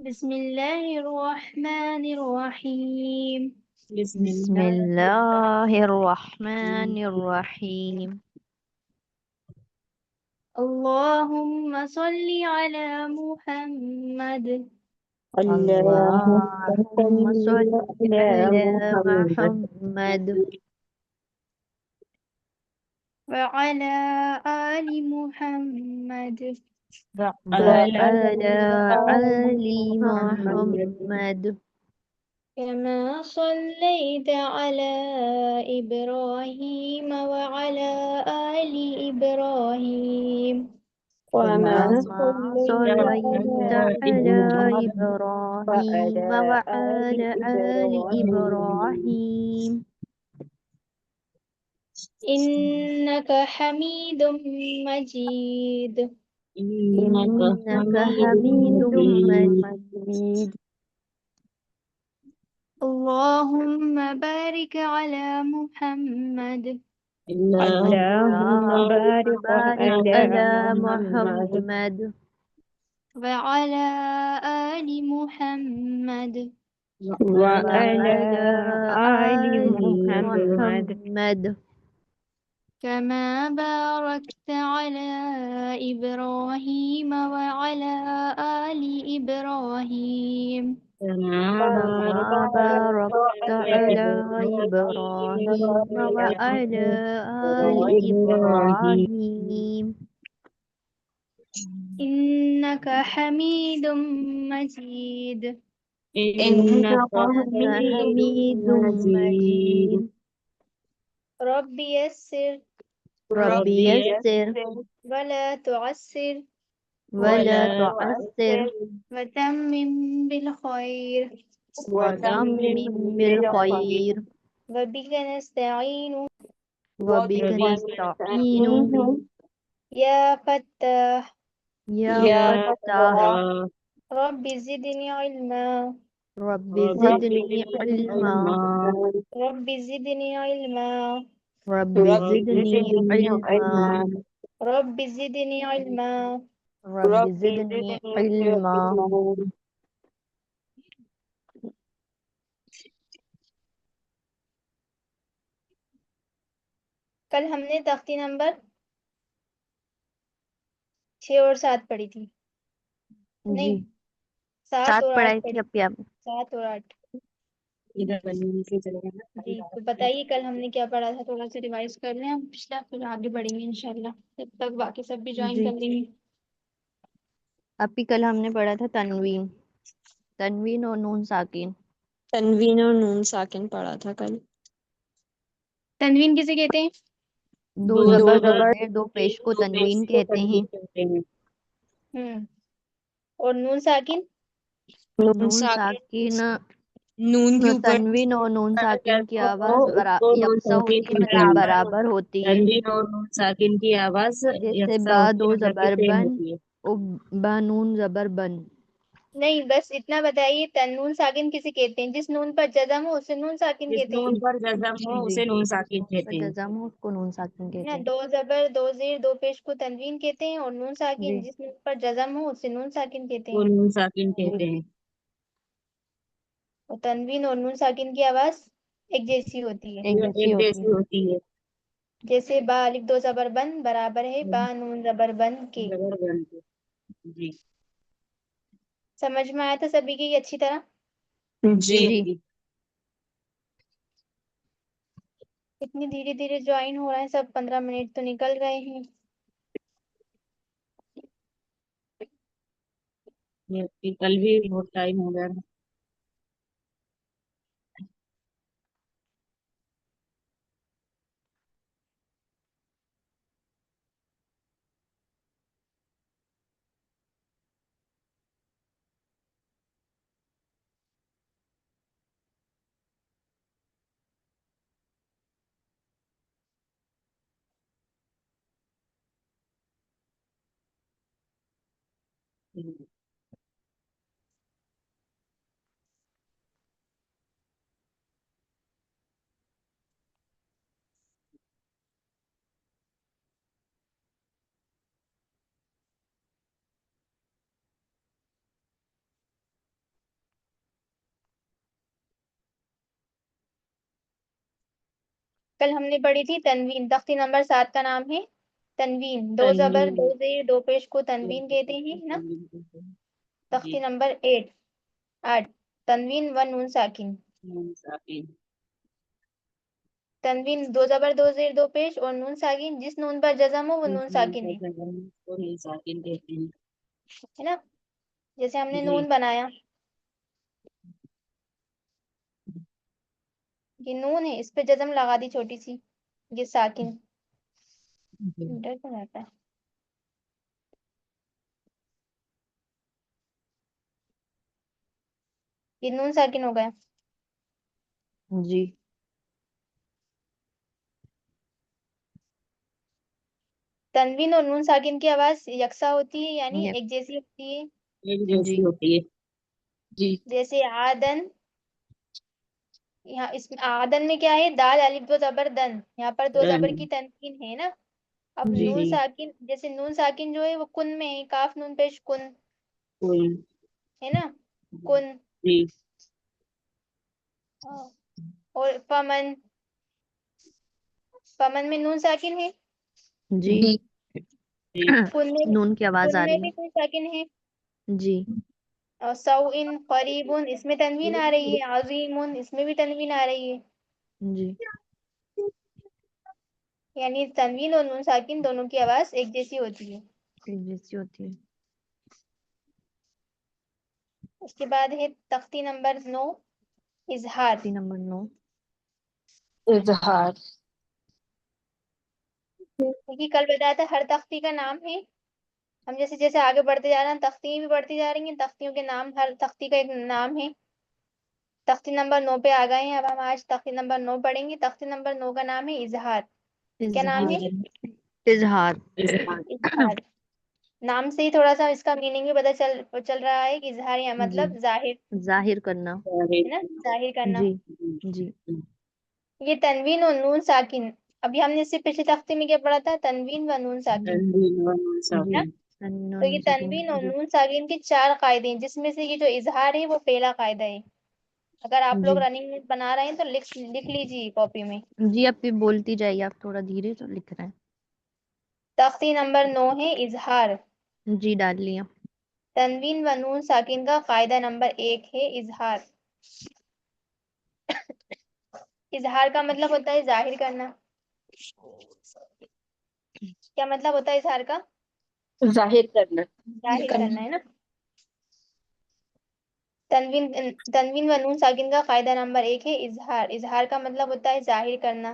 بسم الله الرحمن الرحيم. بسم بسم الله الله الرحمن الرحمن الرحيم. اللهم صل على محمد. اللهم اللهم صل صل على على محمد محمد وعلى آل محمد وعلى وعلى آل آل محمد محمد كما صليت على إبراهيم وعلى آل إبراهيم كما كما صليت صليت على على إبراهيم إبراهيم وعلى آل وعلى آل إبراهيم إبراهيم إنك حميد مجيد. إنك إنك حميد حميد مجيد. مجيد. اللهم بارك على محمد اللهم اللهم بارك بارك على على محمد محمد وعلى آل محمد وعلى وعلى آل آل محمد محمد كما باركت على إبراهيم وعلى آل إبراهيم كما كما باركت باركت على على إبراهيم إبراهيم وعلى آل وإبراهيم إبراهيم إنك حميد مجيد. إنك إنك حميد حميد مجيد. مجيد. رب يسر رب رب يسر يسر ولا تعسر ولا ولا تعسر تؤثر وتمم بالخير وتمم وتمم بالخير بالخير وبك نستعين وبك وبك نستعين نستعين يا فتاح. يا يا فتاح. فتاح. رب زدني علما رب رب زدني زدني علما. علما. رب زدني علما رب رب زدني زدني علما. علما. رب زدني علما. رب رب زدني زدني علما. علما. کل ہم نے تختی نمبر 6 اور 7 پڑھی تھی. جی نہیں، 7 سات اور 8 پڑھائی تھی پڑھی. اب آپ 7 اور 8. ادھر بننے سے چلے گا جی تو بتائیے کل ہم نے کیا پڑھا تھا، تھوڑا سا ریوائز کر لیں ہم پچھلا، پھر آگے بڑھیں گے انشاءاللہ. جب تک باقی سب بھی جوائن جی کر لیں گے. ابھی کل ہم نے پڑھا تھا تنوین. تنوین اور نون ساکن. تنوین اور نون ساکن پڑھا تھا کل. تنوین کسے کہتے ہیں؟ دو دو زبر دو زبر زیر دو پیش کو دو پیش تنوین کو کہتے ہیں. تنوین کہتے ہیں. اور نون ساکن؟ نون نون ساکن ساکن نون کے اوپر تنوین اور نون ساکن کی آواز اس کو نون یکساں ساکن ہوتی ہے، کہتے مطلب ہیں. برابر ہوتی ہے. تنوین اور نون ساکن کی آواز جیسے یکساں با ہوتی دو ہے، مطلب کہ زبر سیم بن ہوتی ہے. او با نون زبر بن. نہیں، بس اتنا بتائیے نون ساکن کسے کہتے ہیں؟ جس نون پر جزم ہو اسے نون ساکن جس کہتے ہیں. نون پر جزم ہو جی اسے نون ساکن پر کہتے ہیں. جزم ہو اس کو نون ساکن کہتے نا، ہیں. 2 زبر 2 زیر 2 پیش کو تنوین کہتے ہیں، اور نون جی ساکن جس نون پر جزم ہو اسے نون ساکن کہتے وہ ہیں. نون ساکن جی کہتے ہیں. اور تنوین اور نون ساکن کی آواز ایک جیسی ہوتی ہے. ایک یہ جیسی ایک ہوتی جیسی ہے. ہوتی ہے. جیسے با الف دو زبر بند برابر ہے با نون زبر بند کے. زبر بن کے. جی سمجھ میں آیا تھا سبھی کی اچھی طرح؟ جی جی اتنی دھیرے دھیرے جوائن ہو رہا ہے سب، 15 منٹ تو نکل گئے ہیں. یہ کل بھی بہت ٹائم ہو گیا. کل ہم نے پڑھی تھی تنوین، تختی نمبر 7 کا نام ہے تنوین، 2 زبر 2 تنوین زیر 2 پیش کو تنوین کہتے ہیں نا. تختی جی نمبر 8 تنوین و نون ساکن. ساکن تنوین 2 زبر 2 زیر 2 پیش اور نون ساکن، جس نون پر جزم ہو وہ نون ساکن ہے ساکن کہتے ہیں ہے نا. جیسے ہم نے جی نون بنایا، یہ نون ہے، اس پہ جزم لگا دی چھوٹی سی، یہ ساکن. جی ڈر کیوں رہتا ہے؟ یہ نون ساکن ہو گیا. جی تنوین اور نون ساکن کی آواز یکساں ہوتی ہے، یعنی یہ ایک جیسی ہوتی ہے. ایک جیسی جی ہوتی ہے جی جیسے آدن، یہاں اس میں آدن میں کیا ہے، دال الف دو زبر دن، یہاں پر 2 زبر کی تنوین ہے نا. اب جی نون جی ساکن، جیسے نون ساکن جو ہے وہ کن میں ہے، کاف نون پیش کن کوئی ہے نا، کن. جی اور فمن، فمن میں نون ساکن ہے. جی جی نون کی آواز آ کن میں رہی بھی نون ساکن ہے. ہے. جی اور سوئن قریبن، اس میں تنوین آ رہی ہے. عظیمن، اس میں بھی تنوین آ رہی ہے. جی یعنی تنوین اور نون ساکن دونوں کی آواز ایک جیسی ہوتی ہے. ایک جیسی ہوتی ہے. اس کے بعد ہے تختی نمبر 9 اظہار. تختی نمبر 9 اظہار کیونکہ کل بتایا تھا ہر تختی کا نام ہے. ہم جیسے جیسے آگے بڑھتے جا رہے ہیں تختیاں بھی بڑھتی جا رہی ہیں، تختیوں کے نام، ہر تختی کا ایک نام ہے. تختی نمبر 9 پہ آ گئے ہیں. اب ہم آج تختی نمبر 9 پڑھیں گے. تختی نمبر 9 کا نام ہے اظہار. کیا نام ہے؟ اظہار. اظہار. نام سے ہی تھوڑا سا اس کا میننگ بھی پتہ چل رہا ہے کہ اظہار یا جی مطلب ظاہر ظاہر کرنا. ہے نا، ظاہر کرنا. جی جی یہ تنوین اور نون ساکن، ابھی ہم نے اس سے پچھلی تختی میں کیا پڑھا تھا، تنوین و نون ساکن جی نا. تو یہ تنوین اور نون ساکن کے 4 قاعدے ہیں، جس میں سے یہ جو اظہار ہے وہ پہلا قاعدہ ہے. اگر آپ لوگ جی رننگ میں بنا رہے ہیں تو لکھ لیجیے کاپی میں. جی آپ بھی بولتی جائیے، آپ تھوڑا دھیرے تو لکھ رہے تختی نمبر 9 ہے اظہار. ہیں. جی ڈال لیا. تنوین و نون ساکن کا قاعدہ نمبر 1 ہے اظہار. اظہار کا مطلب ہوتا ہے ظاہر کرنا. کیا مطلب ہوتا ہے اظہار کا؟ ظاہر کرنا ظاہر کرنا ہے نا. تنوین و نون ساکن کا قاعدہ نمبر 1 ہے اظہار. اظہار کا مطلب ہوتا ہے ظاہر کرنا.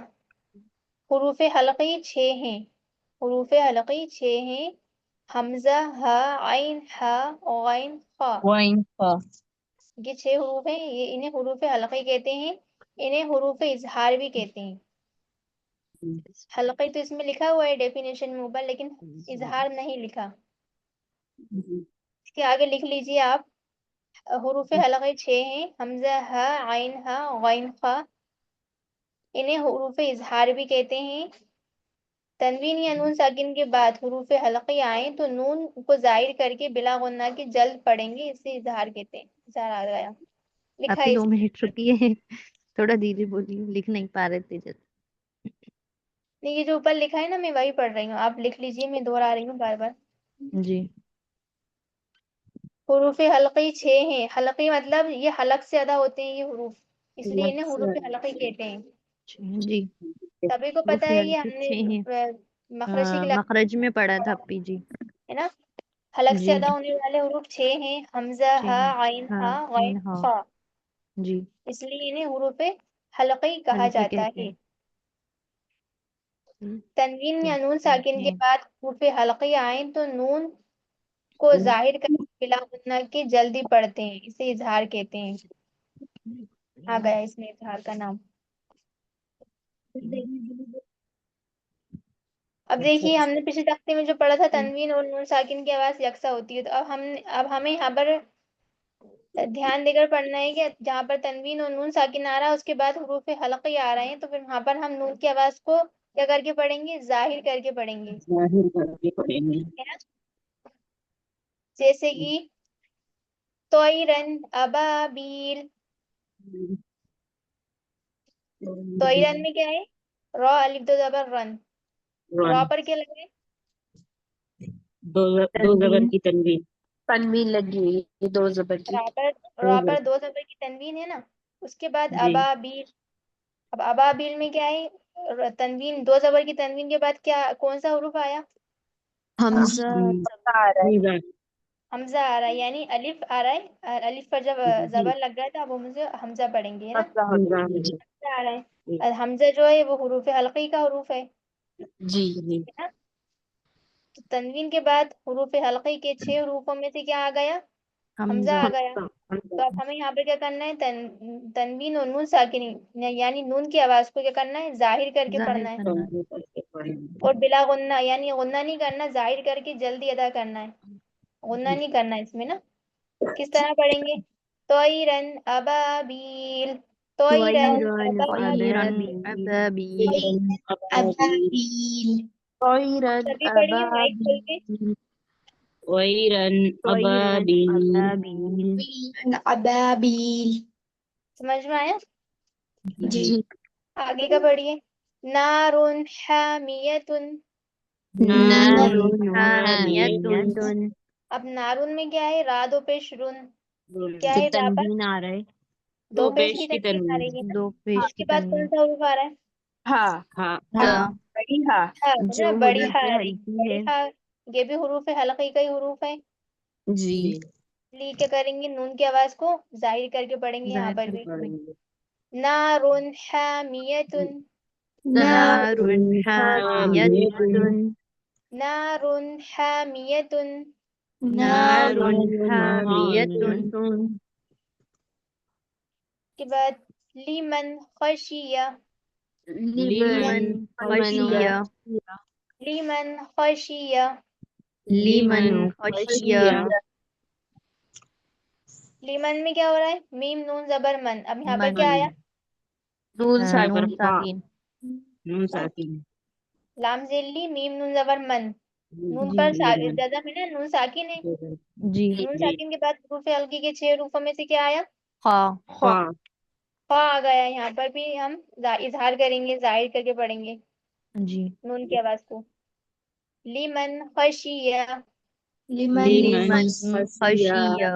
حروف حلقی 6 ہیں. حروف حلقی 6 ہیں. حمزہ، ہا، عین، ہا، غین، خا. یہ 6 حروف ہیں. انہیں حروف حلقی کہتے ہیں. انہیں حروف اظہار بھی کہتے ہیں. حلقی تو اس میں لکھا ہوا ہے ڈیفینیشن میں اوپر، لیکن اظہار نہیں لکھا. اس کے آگے لکھ لیجیے آپ. حروف حلقی 6 ہیں. حمزہ، ہا، عین، ہا، غین، خا. انہیں حروف اظہار بھی کہتے ہیں. تنوین یا نون ساکن کے بعد حروف حلقی آئیں تو نون کو ظاہر کر کے بلا غنہ کے جلد پڑھیں گے، اسے اظہار کہتے ہیں. اظہار آ گیا، لکھا آپ ہی ہے 2 اس میں. منٹ رکیے، تھوڑا دھیرے بولیے، لکھ نہیں پا رہے تھے جب. نہیں، یہ جو اوپر لکھا ہے نا میں وہی پڑھ رہی ہوں، آپ لکھ لیجیے، میں دوہرا رہی ہوں بار بار. جی حروف حلقی 6 ہیں. حلقی مطلب یہ حلق سے ادا ہوتے ہیں یہ حروف، اس لیے انہیں حروف حلقی کہتے ہیں. جی سبھی کو پتہ حروف ہے یہ، حلقی ہم 6 ہیں. نے مخرج کی کلاس مخرج میں پڑھا تھا اپی جی. ہے نا. حلق سے جی ادا ہونے والے حروف 6 ہیں. حمزہ، 6 ہا، ہیں. عین، ہاں ہا، غین، عین ہاں. خا. جی اس لیے انہیں حروف حلقی کہا حلقی جاتا کہتے ہے. ہیں. تنوین یا نون ساکن کے ہیں. بعد حروف حلقی آئیں تو نون کو ظاہر کر کے بلا غنہ کے جلدی پڑھتے ہیں، اسے اظہار کہتے ہیں. آ گیا اس میں اظہار کا نام. اب دیکھیے ہم نے پچھلے تختے میں جو پڑھا تھا تنوین اور نون ساکن کی آواز یکساں ہوتی ہے، تو اب ہمیں یہاں پر دھیان دے کر پڑھنا ہے کہ جہاں پر تنوین اور نون ساکن آ رہا ہے اس کے بعد حروف حلقی آ رہے ہیں، تو پھر وہاں پر ہم نون کی آواز کو کیا کر کے پڑھیں گے، ظاہر کر کے پڑھیں گے. ظاہر کر کے پڑھیں گے. ہے نا؟ جیسے کہ طیرن ابابیل. طیرن میں کیا ہے؟ را الف دو زبر رن، را رن پر کیا لگے؟ دو زبر کی تنوین تنوین لگی ہوئی ہے 2 زبر کی. را پر 2 زبر کی تنوین ہے نا. اس کے بعد جی ابابیل. اب ابابیل میں کیا ہے؟ تنوین 2 زبر کی تنوین کے بعد کیا کون سا حروف آیا؟ حمزہ حمزہ حمزہ آ رہا ہے، یعنی الف آ رہا ہے. الف پر جب زبر لگ رہا تھا اب ہم حمزہ پڑھیں گے، ہے نا. حمزہ حمزہ آ رہا ہے. اور حمزہ جو ہے وہ حروف حلقی کا حروف ہے جی. نا. تو تنوین کے بعد حروف حلقی کے 6 حروفوں میں سے کیا آ گیا؟ حمزہ آ گیا. تو اب ہمیں یہاں پہ کیا کرنا ہے؟ تنوین اور نون ساکن یعنی نون کی آواز کو کیا کرنا ہے؟ ظاہر کر کے پڑھنا ہے. اور بلا غنہ یعنی غنہ نہیں کرنا، ظاہر کر کے جلدی ادا کرنا ہے. غنہ نہیں کرنا ہے اس میں نا. کس طرح پڑھیں گے؟ طیرن ابابیل، طیرن ابابیل، سبھی پڑھیے مائک کھول کے. سمجھ میں آیا؟ جی. آگے کا پڑھیے. نارن حامیتن. نار حامیۃ. اب نارون میں کیا ہے؟ را دو پیش رن. کیا ہے؟ را پر تنوین آ رہا ہے. 2 پیش کی تنوین آ رہی ہے. 2 پیش اس کی کے بعد کون تنوین. سا حروف آ رہا ہے؟ ہاں بڑی ہاں ہاں جو نا، بڑی حروف ہاں. ہلکی بڑی ہے. ہاں یہ بھی حروف حلقی کا ہی حروف ہے. جی. لی کیا کریں گے؟ نون کی آواز کو ظاہر کر کے پڑھیں گے یہاں پر بھی. نارن حامیتن، نار حامیۃ. نارن حامیتن. نار حامیۃ. کے بعد لیمن خشیہ، لمن خشیہ. لیمن خشیہ. لمن خشیہ. لیمن میں کیا ہو رہا ہے؟ میم نون زبر من. اب یہاں پر کیا آیا؟ نون ساکن. نون ساکن لام ذلی میم نون زبر من. نون جی. پر زیادہ ہے نا، نون ساکن ہے. جی. نون ساکن کے بعد حروف حلقی کے 6 حروفوں میں سے کیا آیا؟ خا. خا آ گیا. یہاں پر بھی ہم اظہار کریں گے، ظاہر کر کے پڑھیں گے جی. نون کی آواز کو. لیمن خشیہ. لمن خشیہ.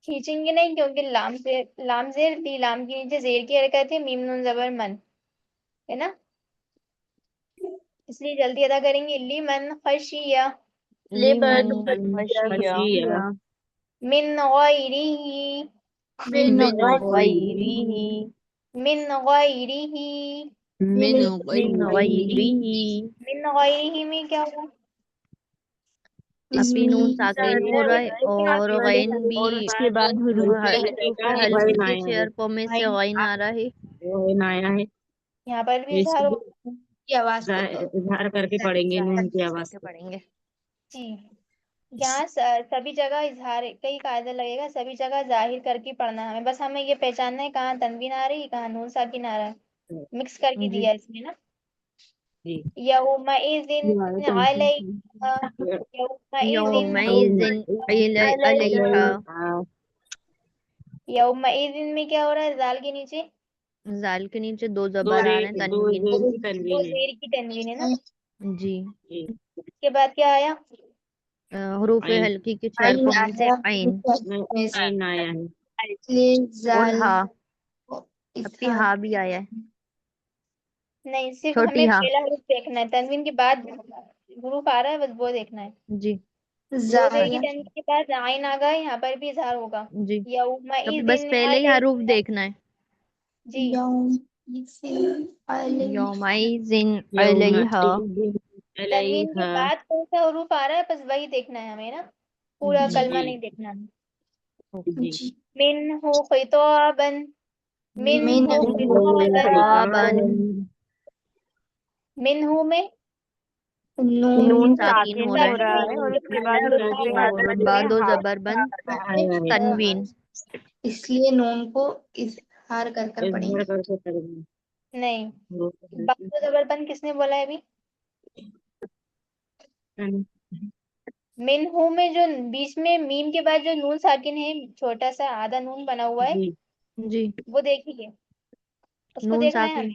کھینچیں گے نہیں کیونکہ لام زیر تھی، لام کے نیچے زیر کی حرکت ہے، میم نون زبر من ہے نا، اس لیے جلدی ادا کریں گے. لیمن خشیہ لمن خشیہ. من غیرہ، من غیرہ. من غیرہ. من غیرہ. من غیرہ میں کیا ہوگا؟ ابھی نون ساکن ہو رہا ہے اور غین بھی اس کے بعد حروف حلقی کے 6 حرفوں میں سے غین آ رہا ہے. آیا ہے یہاں پر بھی اظہار ہوگا. اظہار کر کے پڑھیں گے نون کی آواز کو. پڑھیں گے. جی. یہاں سبھی جگہ اظہار کئی قاعدہ لگے گا، سبھی جگہ ظاہر کر کے پڑھنا ہے ہمیں. بس ہمیں یہ پہچاننا ہے کہاں تنوین آ رہی ہے کہاں نون ساکن آ رہا ہے، مکس کر کے دیا اس میں نا. جی. یومئذ علیہا، یومئذ علیہا. یومئذ میں کیا ہو رہا ہے؟ زال کے نیچے زال کے نیچے 2 زبر آ رہے ہیں. تنوین. دو زیر کی تنوین ہے نا. جی. اس کے بعد کیا آیا؟ حروف حلقی کے 6 حرفوں میں سے عین عین آیا ہے. اور ہا. ابھی ہا بھی آیا ہے. نہیں، صرف چھوٹی ہمیں ہا. پہلا حروف دیکھنا ہے، تنوین کے بعد حروف آ رہا ہے بس وہ دیکھنا ہے. جی. 2 زیر کی تنوین کے بعد عین آ گیا، یہاں پر بھی اظہار ہوگا. جی. ابھی یومئذ بس پہلے ہی حروف دیکھنا ہے. جی. یومئذ علیہا. تنوین کے بعد کون سا حروف آ رہا ہے بس وہی دیکھنا ہے ہمیں نا، پورا کلمہ نہیں دیکھنا ہے. منہ خطابا، منہ خطابا. منہ میں نون ساکن ہو رہا ہے ہے اور اس کے بعد اور با 2 زبر بند تنوین. اس لیے نون کو اظہار کر کر پڑھیں گے. نہیں، باقی زبر بند کس نے بولا ہے ابھی؟ منہ میں جو بیچ میں میم کے بعد جو نون ساکن ہے، چھوٹا سا آدھا نون بنا ہوا ہے، جی. وہ دیکھیے، اس کو نون دیکھنا ہے ساکن. ہمیں.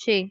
6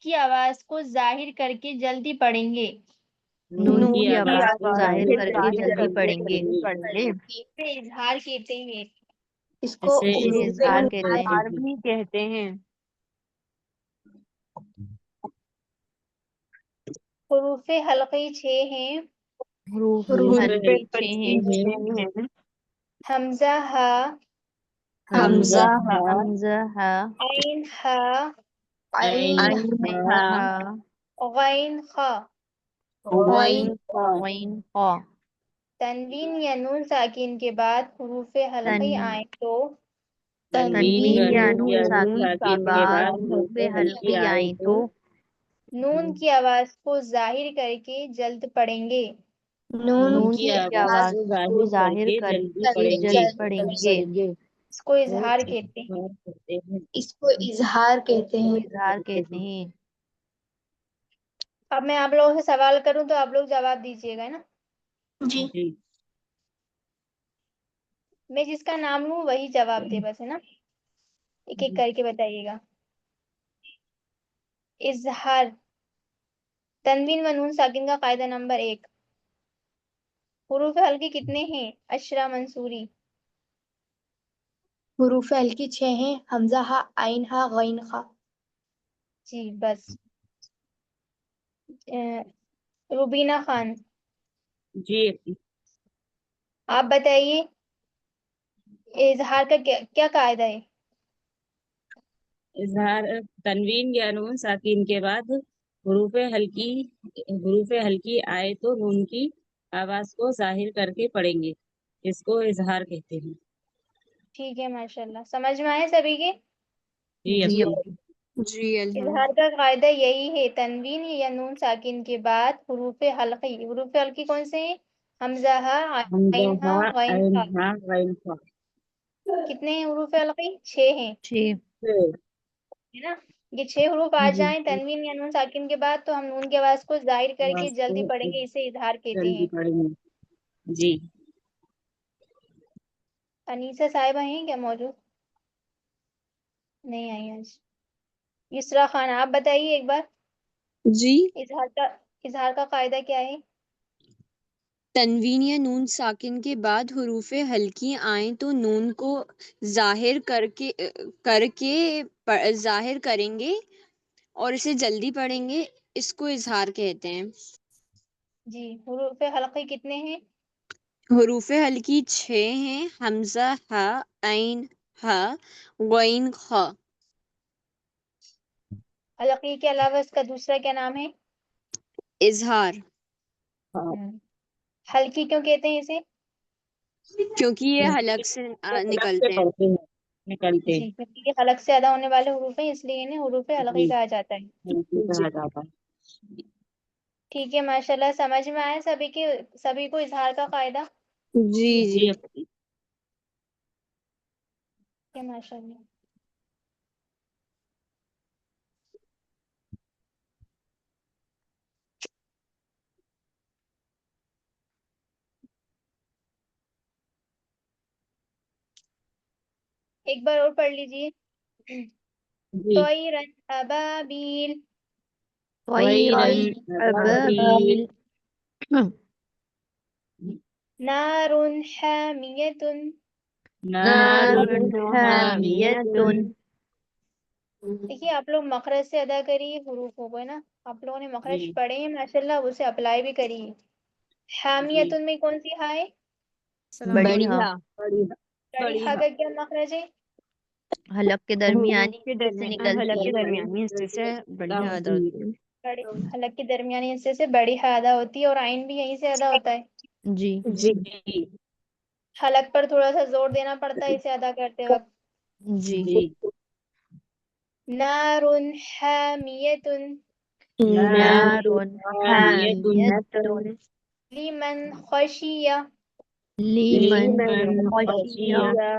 کی آواز کو ظاہر کر کے جلدی پڑھیں گے. نون کی کی آواز آواز کو کو ظاہر ظاہر کر کر کے کے جلدی جلدی پڑھیں گے. پڑھیں گے. اسے اظہار کہتے ہیں. اس کو اسے اسے حروف اظہار کہتے ہیں. اظہار بھی کہتے ہیں. حروف حلقی 6 ہیں. حروف حروف حلقی 6 ہیں. ہیں. حمزہ ہا، حمزہ حمزہ ہا، عین ہا، عین عین ہا، غین خا. غین غین خا. تنوین یا نون ساکن کے بعد حروف حلقی تن- آئیں تو تنوین یا نون یا ساکن کے بعد حروف حلقی آئیں تو نون کی آواز کو ظاہر کر کے جلد پڑھیں گے. نون نون کی کی آواز کو ظاہر کر کے جلد پڑھیں گے. اس کو اظہار کہتے ہیں. اس کو اظہار کہتے کو ہیں. اظہار کہتے ہیں. اب میں آپ لوگوں سے سوال کروں تو آپ لوگ جواب دیجیے گا نا. جی میں جس کا نام لوں وہی جواب دے بس، ہے نا. ایک ایک کر کے بتائیے گا. اظہار. تنوین و نون ساکن کا قاعدہ نمبر 1. حروف حلقی کتنے ہیں؟ اشرا منصوری. حروف حلقی 6 ہیں. حمزہ ہا، عین ہا، غین خا. جی بس. روبینہ خان جی آپ بتائیے اظہار کا کیا قاعدہ ہے؟ اظہار تنوین یا نون ساکن کے بعد حروف حلقی آئے تو نون کی آواز کو ظاہر کر کے پڑھیں گے. اس کو اظہار کہتے ہیں. ٹھیک ہے، ماشاء اللہ. سمجھ میں آئے سبھی کے؟ جی جی جی اظہار کا قاعدہ یہی ہے. تنوین یا نون ساکن کے بعد حروف حلقی کون سے ہیں؟ حمزہ ہا، عین ہا، غین خا. کتنے ہیں حروف حلقی؟ 6 ہیں، 6. ہے نا. یہ 6 حروف آ جائیں تنوین یا نون ساکن کے بعد تو ہم نون کی آواز کو ظاہر کر کے جلدی پڑھیں گے. اسے اظہار کہتے ہیں. جی انیسہ صاحبہ ہیں کیا موجود؟ نہیں آئی آج. یسرا خان آپ بتائیے ایک بار جی. اظہار کا قاعدہ کیا ہے؟ تنوین یا نون ساکن کے بعد حروف حلقی آئیں تو نون کو ظاہر ظاہر کریں گے اور اسے جلدی پڑھیں گے. اس کو اظہار کہتے ہیں. جی. حروف حلقی کتنے ہیں؟ حروف حلقی 6 ہیں. حمزہ ہا، عین ہا، غین خا. حلقی کے علاوہ اس کا دوسرا کیا نام ہے؟ اظہار. حلقی کیوں کہتے ہیں اسے؟ کیونکہ یہ حلق سے نکلتے ہیں. نکلتے جی، کیونکہ یہ حلق سے ادا ہونے والے حروف ہیں، اس لیے انہیں حروف حلقی کہا جاتا ہے. کہا جاتا ہے. ٹھیک ہے، ماشاء اللہ. سمجھ میں آئے سبھی کو اظہار کا قاعدہ؟ جی جی. ماشاء اللہ. ایک بار اور پڑھ لیجیے. طیرا ابابیل. طیرا ابابیل. نار حامیۃ. نار حامیۃ. دیکھیے آپ لوگ مخرج سے ادا کریے حروفوں کو، ہے نا. آپ لوگوں نے مخرج پڑھے ہیں ماشاء اللہ، اسے اپلائی بھی کریے. حامیۃ میں کون سی ہا ہے؟ بڑی ہا. بڑی ہا کا کیا مخرج ہے؟ حلق کے درمیانی کے حصے سے نکلتی حلق ہے. کے درمیانی حصے سے بڑی ادا ہوتی ہے. حلق کے درمیانی حصے سے بڑی ہا ادا ہوتی ہے، اور عین بھی یہیں سے ادا ہوتا ہے. جی جی حلق پر تھوڑا سا زور دینا پڑتا ہے اسے ادا کرتے وقت. جی. نار حامیۃ. نار حامیۃ. لمن خشیہ. لمن خشی من غیرہ.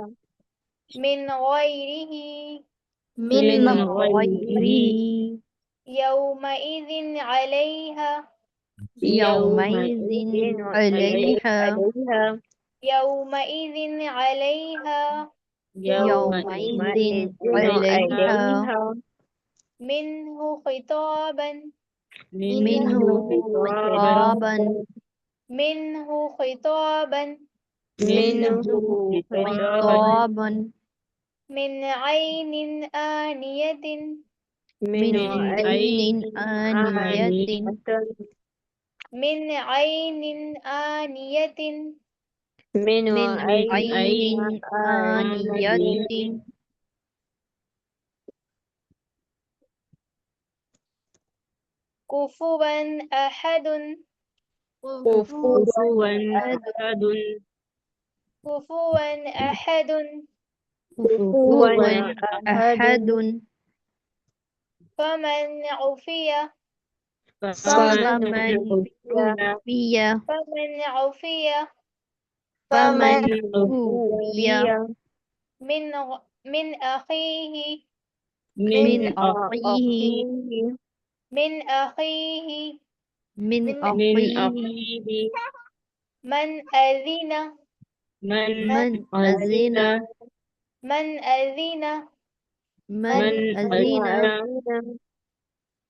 من غیرہ. یومئذ علیہا. یومئذ علیہا. یومئذ علیہا. یومئذ علیہا. منه خطابا منه خطابا منه خطابا منه خطابا من عين آنية من عين آنية من عين آنية من من عين عين آنية كفوا أحد كفوا أحد كفوا أحد كفوا أحد فمن عفي فمن فمن عفي فمن عفي فمن عفي عفي من أخيه من أخيه من أخيه من من أخيه أخيه من أذن من أذن من أذن من أذن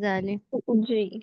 ذلك جی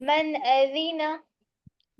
من أذن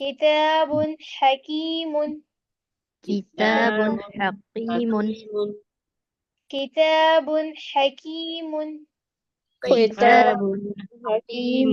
كتاب حكيم كتاب حكيم كتاب حكيم كتاب حكيم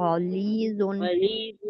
غليظ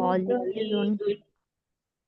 غليظ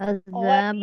عذاب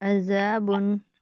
عذاب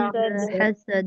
إذا حسد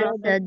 حسد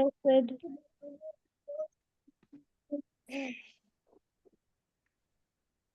حسد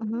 أها.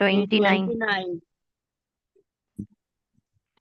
29। 29।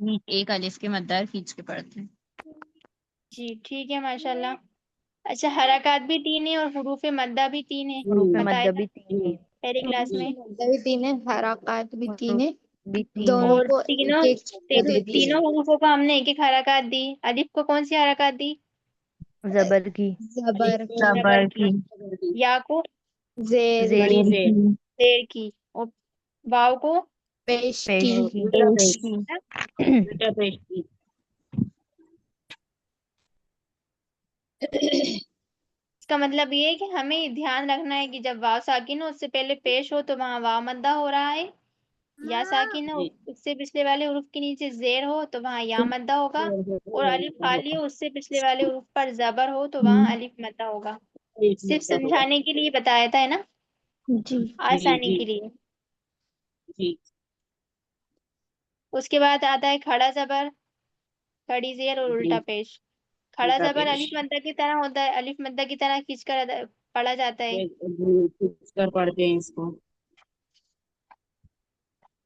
ایک الف کے مدار کھینچ کے پڑھتے ہیں. جی ٹھیک ہے ماشاءاللہ. اچھا حرکات بھی 3 ہیں اور حروف مدہ بھی 3 ہیں حروف بتایا مدہ تھا بھی 3 ہیں. پہلی کلاس میں. مدہ بھی 3 ہے، حرکات بھی 3 ہے، بھی 3 ہیں. دونوں اور کو تینوں ایک ایک دے دیے. تینوں حروفوں کو ہم نے ایک ایک حرکات دی. الف کو کون سی حرکات دی؟ زبر کی. زبر زبر کی. یا کو زیر زیر بڑی کی. زیر زیر کی. اور واو کو پیش پیش کی. کی. الٹا پیش کی. اس کا مطلب یہ ہے کہ ہمیں دھیان رکھنا ہے کہ جب واو ساکن ہو اس سے پہلے پیش ہو تو وہاں واو مدہ ہو رہا ہے. یا ساکن ہو جی. اس سے پچھلے والے حروف کے نیچے زیر ہو تو وہاں یا مدہ ہوگا. اور الف خالی ہو اس سے پچھلے والے حروف پر زبر ہو تو وہاں الف مدہ ہوگا. صرف سمجھانے کے لیے بتایا تھا ہے نا، جی آسانی کے لیے. جی. اس کے بعد آتا ہے کھڑا زبر، کھڑی زیر اور الٹا پیش. کھڑا الٹا زبر پیش. الف مدہ کی طرح ہوتا ہے، الف مدہ کی طرح کھینچ کر پڑھا جاتا ہے. کھینچ کر پڑھتے ہیں اس کو.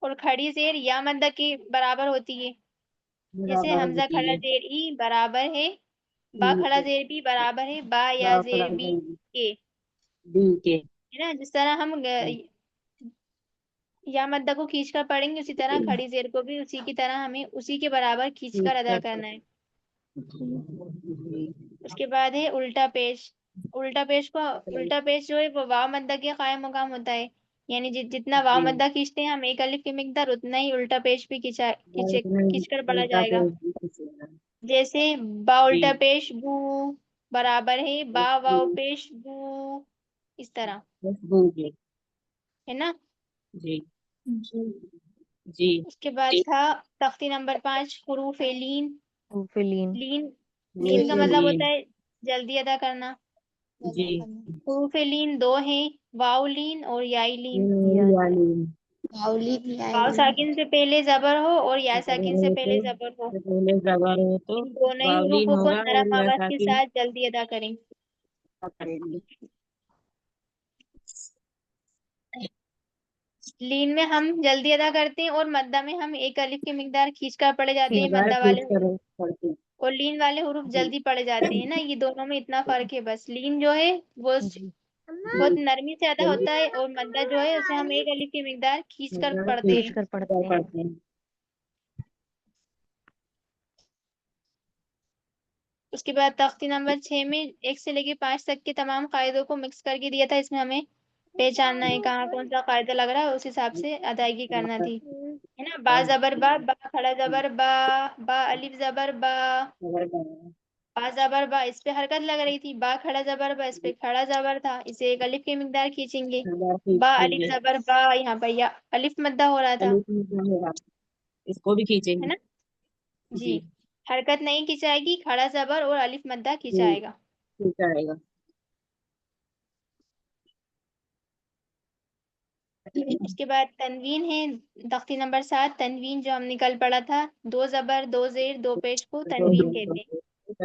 اور کھڑی زیر یا مدہ کی برابر ہوتی ہے. جیسے برابر حمزہ ہوتی کھڑا ہے. زیر ای برابر ہے، با کھڑا زیر بھی برابر ہے با یا زیر بی کے. بی کے. ہے نا، جس طرح ہم یا مدہ کو کھینچ کر پڑھیں گے اسی طرح کھڑی زیر کو بھی اسی کی طرح ہمیں اسی کے برابر کھینچ کر ادا کرنا ہے. اس کے بعد ہے الٹا پیش. الٹا پیش جو ہے وہ واو مدہ کے قائم مقام ہوتا ہے. یعنی جتنا واو مدہ کھینچتے ہیں ہم ایک الف کی مقدار اتنا ہی الٹا پیش بھی کھینچ کر پڑھا جائے گا. جیسے با الٹا پیش بو برابر ہے با واو پیش بو، اس طرح ہے نا. جی. جی. اس کے بعد تھا تختی نمبر 5 حروف لین. حروف لین. لین کا مطلب ہوتا ہے جلدی ادا کرنا. جی. حروف لین 2 ہیں، واو لین اور یائی لین. واو ساکن سے پہلے زبر ہو اور یا ساکن سے پہلے زبر ہو. پہلے زبر ہو تو ان دونوں ہی واولین حروفوں کو ہوگا اور نرم یا آواز کے ساکن ساتھ جلدی ادا کریں. کریں گے. لین میں ہم جلدی ادا کرتے ہیں اور مدہ میں ہم ایک الف کی مقدار کھینچ کر پڑے جاتے ہیں مدہ والے کر حروف. پڑھتے ہیں. اور لین والے حروف جی. جلدی پڑے جاتے ہیں نا. یہ دونوں میں اتنا فرق ہے بس. لین جو ہے وہ جی. بہت نرمی سے ادا ہوتا ہے اور مدہ جو ہے اسے ہم ایک الف کی مقدار کھینچ کر پڑھتے کھینچ ہیں. کر پڑھتے ہیں. اس کے بعد تختی نمبر 6 میں 1 سے لے کے 5 تک کے تمام قاعدوں کو مکس کر کے دیا تھا. اس میں ہمیں پہچاننا ہے کہاں کون سا قاعدہ لگ رہا ہے، اس حساب سے ادائیگی کرنا تھی، ہے نا. با زبر با، با کھڑا زبر با، با الف زبر با، با زبر با اس پہ حرکت لگ رہی تھی. با کھڑا زبر با اس پہ کھڑا زبر تھا، اسے ایک الف کی مقدار کھینچیں گے. با الف زبر با یہاں پر یا الف مدہ ہو رہا تھا، اس کو بھی کھینچیں ہے گے. نا. جی حرکت نہیں کھینچائے گی، کھڑا زبر اور الف مدہ کھینچائے گا. کھینچائے گا. اس کے بعد تنوین ہے تختی نمبر 7. تنوین جو ہم نے کل پڑھا تھا 2 زبر 2 زیر 2 پیش کو تنوین کہتے ہیں.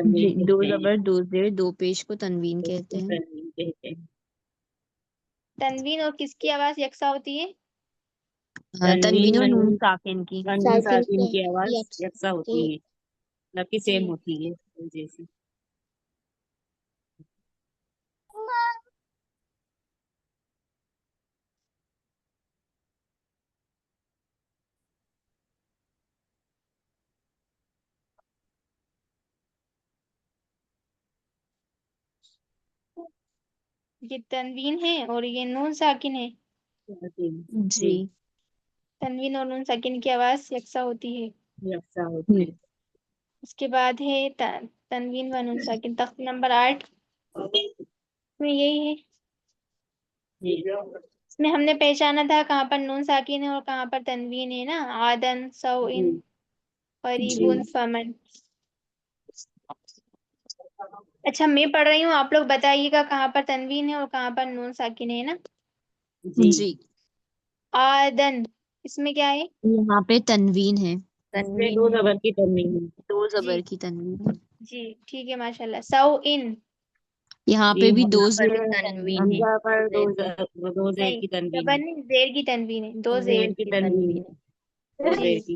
جی 2 زبر 2 زیر 2 پیش کو تنوین کہتے ہیں. تنوین اور کس کی آواز یکساں ہوتی ہے؟ تنوین اور نون ساکن کی. نون ساکن کی آواز یکساں ہوتی ہے، مطلب کہ سیم ہوتی ہے جیسے. یہ تنوین ہے اور یہ نون ساکن ہے. جی تنوین اور نون ساکن کی آواز یکساں ہوتی ہے. یکساں ہوتی ہے. اس کے بعد ہے تنوین و نون ساکن. تختی نمبر 8 میں یہی ہے. اس میں ہم نے پہچانا تھا کہاں پر نون ساکن ہے اور کہاں پر تنوین ہے نا. عادن سوئن قریبن فمن. اچھا میں پڑھ رہی ہوں، آپ لوگ بتائیے گا کہاں پر تنوین ہے اور کہاں پر نون ساکن ہے نا. جی عادن اس میں کیا ہے؟ یہاں پہ تنوین ہے. تنوین 2 زبر کی تنوین ہے. 2 جی زبر کی تنوین ہے. جی ٹھیک ہے ماشاء اللہ. سوئن یہاں جی پہ بھی 2 یہاں پر زیر بھی کی تنوین تنوین ہے. حمزہ پر 2 زیر نہیں، کی تنوین زبر ہے. نہیں زیر کی تنوین ہے. 2 زیر زیر. کی تنوین ہے. 2 جی زیر کی.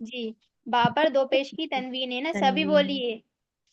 جی با پر دو پیش کی تنوین ہے نا سبھی تنوین ہے. بولیے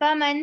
فمن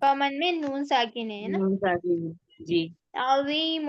فمن میں نون ساکن ہے نا نون ساکن ہے. جی. عظیم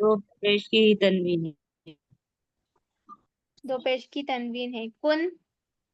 دو پیش کی تنوین ہے. دو پیش کی تنوین ہے کن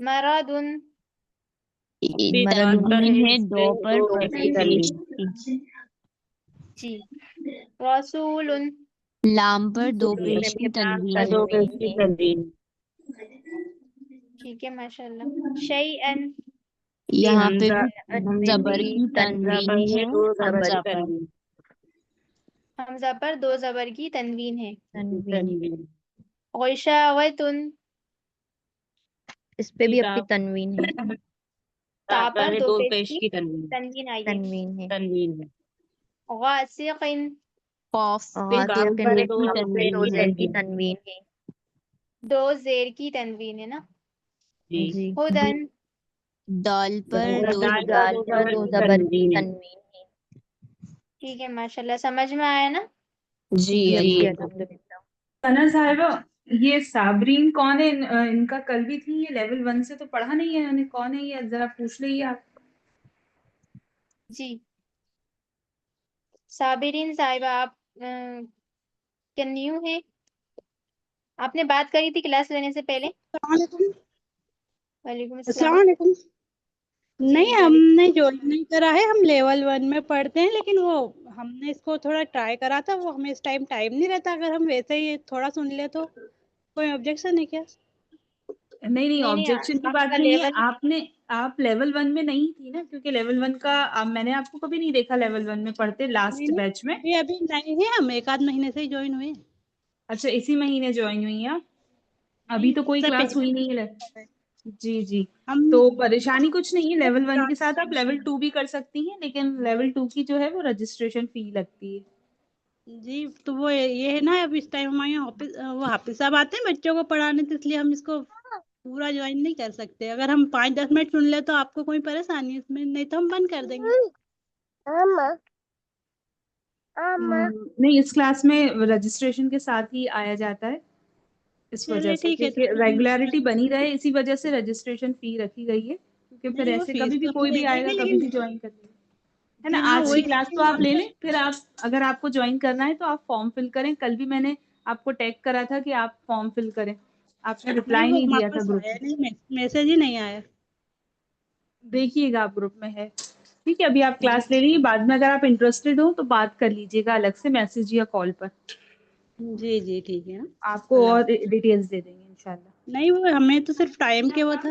مرض پھر مرد دال پر تنوین ہے اس دو پہ پر دو پیش کی پیش تنوین. کی. جی رسول لام پر دو رسول پیش میں بھی کی اپنی تنوین دو ہے. پیش تنوین کی ہے. تنوین. ٹھیک ہے ماشاء اللہ شیئن یہاں پہ حمزہ بھی میں زبر بھی کی حمزہ تنوین پر ہے دو زبر حمزہ کی پر. تنوین. حمزہ پر دو زبر کی تنوین ہے تنوین. تنوین. غشاوتن اس پہ بھی اپنی کتاب تنوین ہے. تا تا پر پر دو دو پیش پیش کی کی تنوین. تنوین آئی ہے تنوین ہے. تنوین ہے. غاسقن قاف پہ غاسق دو کاف میں پر پیش دو کی پہ پیش دو کی تنوین زیر ہے. کی تنوین. تنوین ہے. دو زیر کی تنوین ہے نا جی. جی. ہدن دال پر دو دال پر دال دو پر زبر دو کی زبر کی تنوین ہے. تنوین ہے. ٹھیک ہے ماشاء اللہ سمجھ میں آیا نا جی جی الحمد الحمدللہ. ثنا صاحبہ یہ صابرین کون ہے ان کا کل بھی تھی یہ لیول 1 سے تو پڑھا نہیں ہے انہیں کون ہے یہ ذرا پوچھ لیجیے آپ جی صابرین صاحبہ آپ کیا نیو ہیں آپ نے بات کری تھی کلاس لینے سے پہلے وعلیکم السلام السلام علیکم. جی نہیں ہم وعلیکم نے جوائن نہیں کرا ہے ہم لیول 1 میں پڑھتے ہیں لیکن وہ ہم نے اس کو تھوڑا ٹرائی کرا تھا وہ ہمیں اس ٹائم نہیں رہتا اگر ہم ویسے ہی تھوڑا سن لے تو کوئی آبجیکشن ہے کیا؟ نہیں نہیں آبجیکشن کی آپ بات کا نہیں ہے لیول آپ لیول 1 میں نہیں تھی نا کیونکہ لیول 1 کا میں نے آپ کو کبھی نہیں دیکھا لیول 1 میں پڑھتے لاسٹ نہیں بیچ میں. ابھی نہیں ہے ہم ایک آدھ مہینے سے ہی جوائن ہوئے ہیں. اچھا اسی مہینے جوائن ہوئی ہیں آپ ابھی نہیں تو کوئی اس سے کلاس ہوئی پہلے نہیں ہے. جی ہم تو پریشانی کچھ نہیں ہے لیول 1 کے ساتھ آپ لیول 2 بھی کر سکتی ہیں لیکن لیول 2 کی جو ہے وہ رجسٹریشن فی لگتی ہے. جی تو وہ یہ ہے نا اب اس ٹائم ہمارے یہاں وہ حافظ صاحب آتے ہیں بچوں کو پڑھانے تو اس لیے ہم اس کو پورا جوائن نہیں کر سکتے. اگر ہم 5-10 منٹ سن لے تو آپ کو کوئی پریشانی اس میں نہیں تو ہم بند کر دیں گے. نہیں اس کلاس میں رجسٹریشن کے ساتھ ہی آیا جاتا ہے اس وجہ چلیے سے ٹھیک ہے کیونکہ ریگولیرٹی بنی رہے اسی وجہ سے رجسٹریشن فی رکھی گئی ہے کیونکہ پھر نہیں وہ ایسے فیس کبھی بھی تو کوئی دے بھی دیں آئے گا گے کبھی لیکن بھی جوائن کر لے ہے نا. جی ہاں آج کی وہی کلاس تو آپ لے لیں پھر آپ اگر آپ کو جوائن کرنا ہے تو آپ فارم فل کریں. کل بھی میں نے آپ کو ٹیگ کرا تھا کہ آپ فارم فل کریں آپ نے رپلائی وہ نہیں ہمارے دیا تھا پاس گروپ آیا میں. نہیں میسج ہی نہیں آیا. دیکھیے گا آپ گروپ میں ہے ٹھیک ہے. ابھی آپ جی کلاس لے لیجیے بعد میں اگر آپ انٹرسٹیڈ ہو تو بات کر لیجیے گا الگ سے میسج یا کال پر. جی ٹھیک ہے. آپ کو اللہ اور حافظ. ڈیٹیلس دے دیں گے انشاءاللہ. نہیں وہ ہمیں تو صرف ٹائم کے وہ تھا.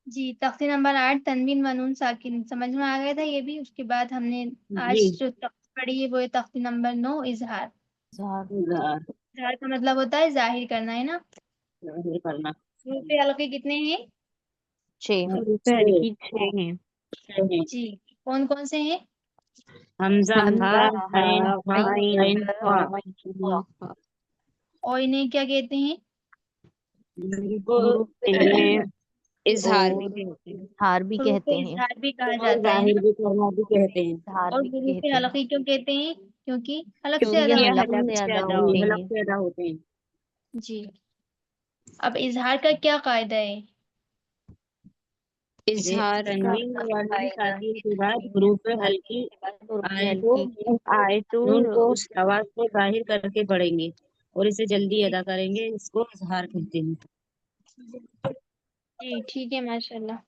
جی تختی نمبر 8 تنوین و نون ساکن سمجھ میں آ گیا تھا یہ بھی اس کے بعد ہم نے آج جی. جو تختی پڑھی ہے وہ ہے تختی نمبر 9 اظہار. اظہار اظہار کا مطلب ہوتا ہے ظاہر کرنا ہے نا. ظاہر کرنا. حروف حلقے کتنے ہیں 6. حروف حلقی 6 ہیں. جی کون کون سے ہیں حمزہ حمزہ ہا ہا عین ہا عین عین ہا. خا. اور انہیں کیا کہتے ہیں ان کو حروف انہیں اظہار بھی اور کہتے ہیں. اظہار بھی حروف کہتے ہیں. اظہار بھی کہا اور جاتا ہے نا. ظاہر بھی کرنا بھی کہتے ہیں. اظہار اور بھی حروف کہتے ہیں حلقی کیوں کہتے ہیں کیونکہ حلق سے کیونکہ ادا یہ یہ ہوتے حلق ہیں. حلق سے سے ادا ادا ہوتے حلق ہیں. سے ادا ہوتے ہیں. جی اب اظہار کا کیا قاعدہ ہے اظہار کا تنوین والی قاعدہ تاکید ہے کے بعد تنوین حروف ساکن حلقی کے بعد حروف آئے تو ہلکی آئے تو نون کو اس آواز کو ظاہر کر کے پڑھیں گے اور اسے جلدی ادا کریں گے اس کو اظہار کہتے ہیں. جی ٹھیک ہے ماشاء اللہ.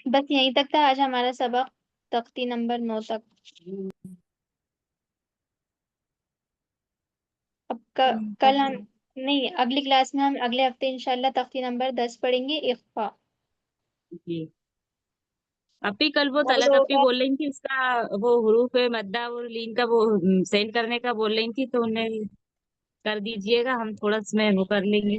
بس یہیں تک تھا آج ہمارا سبق تختی نمبر 9 تک. اب کل ہم نہیں اگلی کلاس میں ہم اگلے ہفتے انشاءاللہ تختی نمبر 10 پڑھیں گے اخفا. جی اپی کل وہ وہ طلعت لوگوں اپی کا بول رہی تھی اس کا وہ حروف مدہ اور لین کا وہ سینڈ کرنے کا بول رہی تھی تو انہیں کر دیجئے گا ہم تھوڑا اس میں وہ کر لیں گے.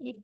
1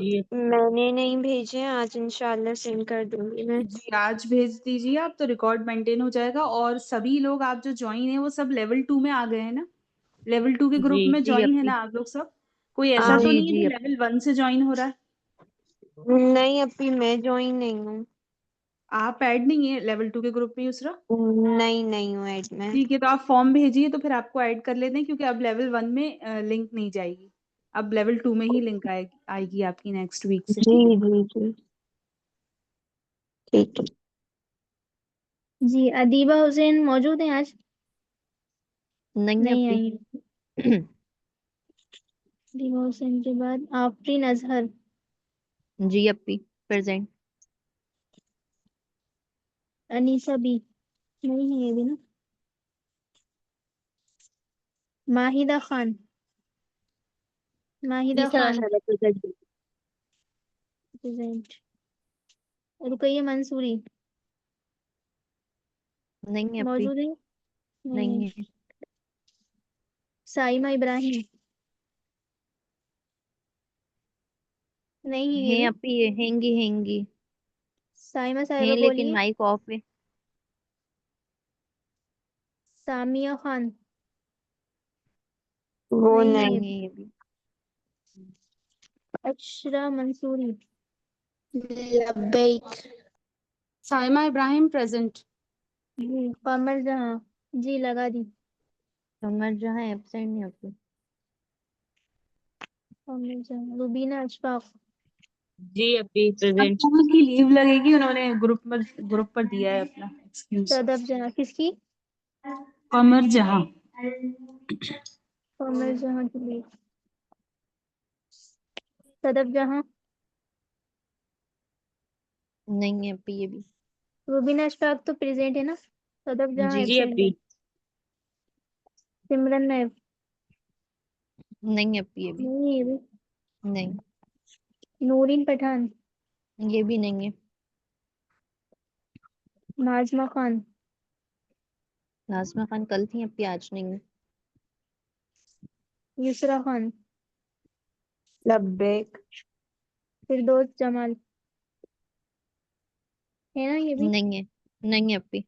جی میں نے نہیں بھیجے، آج انشاءاللہ سینڈ کر دوں گی میں۔ جی آج بھیج دیجیے آپ، تو ریکارڈ مینٹین ہو جائے گا. اور سبھی لوگ آپ جو جوائن ہیں وہ سب لیول 2 میں آ گئے ہیں نا؟ لیول 2 کے گروپ جی میں جی جوائن ہے اپی. نا آپ لوگ سب؟ کوئی ایسا تو جی نہیں ہے جی جو اپی. لیول 1 سے جوائن ہو رہا ہے؟ نہیں اپی میں جوائن نہیں ہوں، آپ ایڈ نہیں ہیں لیول 2 کے گروپ میں یسرا؟ نہیں ہوں ایڈ میں۔ ٹھیک ہے، تو آپ فارم بھیجیے تو پھر آپ کو ایڈ کر لیتے ہیں، کیونکہ اب لیول 1 میں لنک نہیں جائے گی، اب لیول 2 میں ہی لنک آئے گی آپ کی نیکسٹ ویک سے. جی ٹھیک ہے؟ جی جی ٹھیک ہے۔ جی ادیبہ حسین موجود ہیں آج؟ نہیں نہیں اپی. آئی. ادیبہ حسین کے بعد آفرین اظہر. جی اپی پریزنٹ. انیسہ بی نہیں ہے یہ بھی نا. ماہدہ خان. ماہدہ خان پریزنٹ. رقیہ منصوری نہیں اپی. موجود ہے؟ نہیں ہے. سائمہ ابراہیم نہیں ہے یہ ہیں بھی. اپی، ہیں گی سائمہ صاحبہ ہیں، لیکن بولیے. مائک آف ہے. سامیہ خان وہ نہیں ہے نہیں یہ نہیں۔ بھی. ہے یہ بھی. اشرا منصوری. لبیک. سائمہ ابراہیم پریزنٹ. جی قمر جہاں. جی لگا دی. قمر جہاں ایبسینٹ نہیں اپی. قمر جہاں. روبینہ اشفاق. جی اپی پریزنٹ. ان کی لیو لگے گی، انہوں نے گروپ پر دیا ہے اپنا ایکسکیوز. صدف جہاں کس کی؟ قمر جہاں. قمر جہاں کے لیے. صدف جہاں. نہیں ہے اپی یہ بھی. روبینہ اشفاق تو پریزنٹ ہے نا. صدف جہاں جی ایبسینٹ ہے. اپی. سمرن نیب نہیں اپی یہ بھی. نہیں ہے یہ بھی. نہیں نورین پٹھان. یہ بھی نہیں ہے. ناظمہ خان. ناظمہ خان کل تھی اپی، آج نہیں ہے. یسرا خان. لبیک۔ فردوس جمال ہے نا یہ بھی. نہیں ہے. نہیں ہے اپی.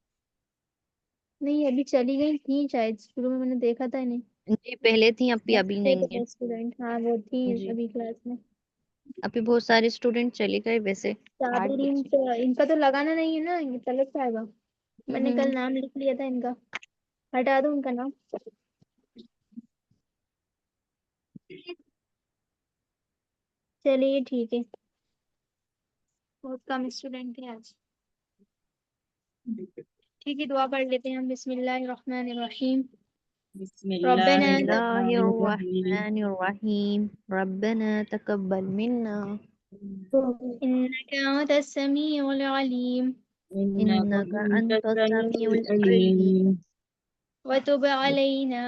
نہیں ابھی چلی گئی تھی شاید، شروع میں نے دیکھا تھا انہیں. جی پہلے تھی اپی، ابھی نہیں ہے. اسٹوڈینٹ ہاں وہ تھی جی ابھی کلاس میں. ابھی بہت سارے اسٹوڈینٹ چلے گئے ویسے. 8 صابرین بچے. تو ان کا تو لگانا نہیں ہے نا، یہ طلعت صاحبہ. میں نے ہوں. کل نام لکھ لیا تھا ان کا، ہٹا دوں ان کا نام. چلیے ٹھیک ہے، بہت کم اسٹوڈینٹ تھے آج. ٹھیک ہے دعا پڑھ لیتے ہیں ہم. بسم اللہ الرحمن الرحیم. بسم اللہ ربنا بسم اللہ الرحمن الرحمن الرحیم. ربنا تقبل منا إنك أنت السميع العليم إنك أنت السميع العليم العليم وتب علينا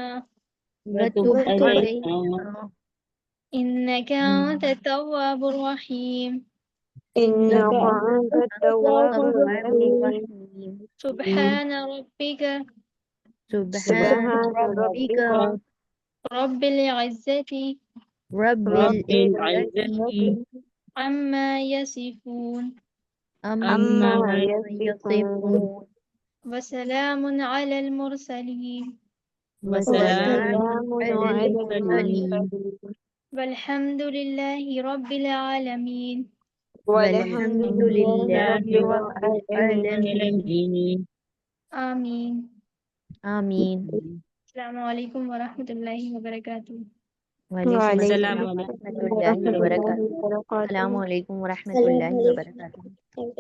وتب وتب علينا علينا إنك أنت التواب الرحيم إنك إنك أنت أنت التواب التواب الرحيم الرحيم. سبحان ربك سبحان سبحان ربك ربك رب العزة رب رب العزة العزة عما يصفون عما عما يصفون يصفون وسلام على المرسلين وسلام وسلام وسلام على على المرسلين المرسلين والحمد لله رب العالمين. والحمد والحمد لله لله رب رب العالمين. العالمين. آمين. آمين. السلام عليكم ورحمة الله وبركاته. وعليكم وعليكم السلام السلام ورحمة السلام الله ورحمة الله وبركاته. وبركاته. السلام عليكم ورحمة الله وبركاته.